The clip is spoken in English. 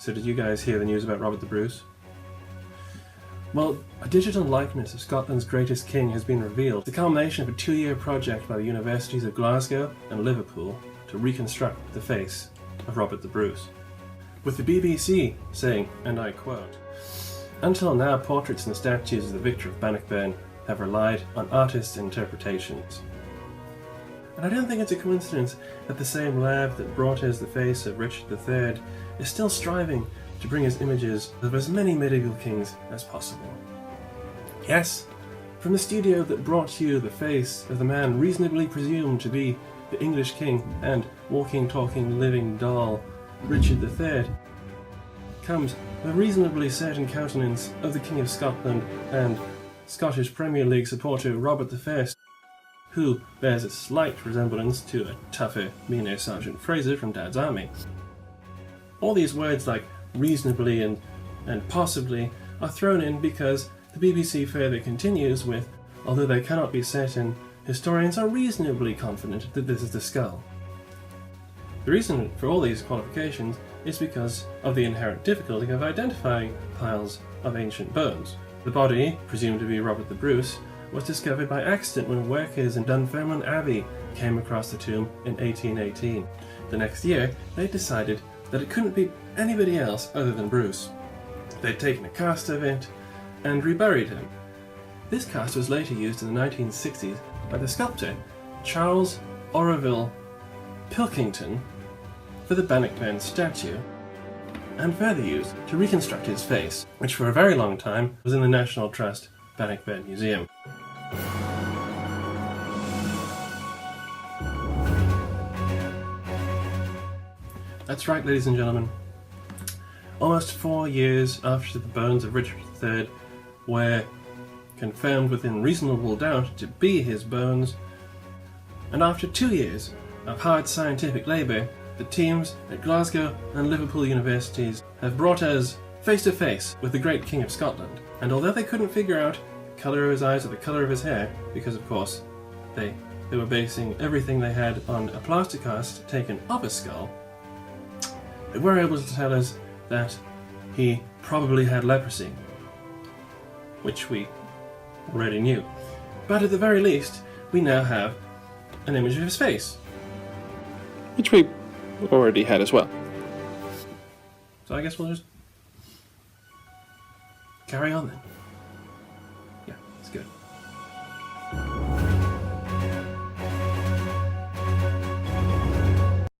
So did you guys hear the news about Robert the Bruce? Well, a digital likeness of Scotland's greatest king has been revealed, the culmination of a 2-year project by the universities of Glasgow and Liverpool to reconstruct the face of Robert the Bruce. With the BBC saying, and I quote, "Until now, portraits and statues of the victor of Bannockburn have relied on artists' interpretations." And I don't think it's a coincidence that the same lab that brought us the face of Richard III is still striving to bring us images of as many medieval kings as possible. Yes, from the studio that brought you the face of the man reasonably presumed to be the English king and walking, talking, living doll, Richard III, comes the reasonably certain countenance of the King of Scotland and Scottish Premier League supporter Robert I, who bears a slight resemblance to a tougher, meaner Sergeant Fraser from Dad's Army. All these words like reasonably and possibly are thrown in because the BBC further continues with, although they cannot be certain, historians are reasonably confident that this is the skull. The reason for all these qualifications is because of the inherent difficulty of identifying piles of ancient bones. The body, presumed to be Robert the Bruce, was discovered by accident when workers in Dunfermline Abbey came across the tomb in 1818. The next year, they decided that it couldn't be anybody else other than Bruce. They'd taken a cast of it and reburied him. This cast was later used in the 1960s by the sculptor Charles Orville Pilkington for the Bannockburn statue, and further used to reconstruct his face, which for a very long time was in the National Trust Bannockburn Museum. That's right, ladies and gentlemen. Almost 4 years after the bones of Richard III were confirmed within reasonable doubt to be his bones, and after 2 years of hard scientific labour, the teams at Glasgow and Liverpool universities have brought us face to face with the great King of Scotland. And although they couldn't figure out the colour of his eyes or the colour of his hair, because of course they were basing everything they had on a plaster cast taken of a skull, they were able to tell us that he probably had leprosy, which we already knew. But at the very least, we now have an image of his face, Which we already had as well. so I guess we'll just carry on then.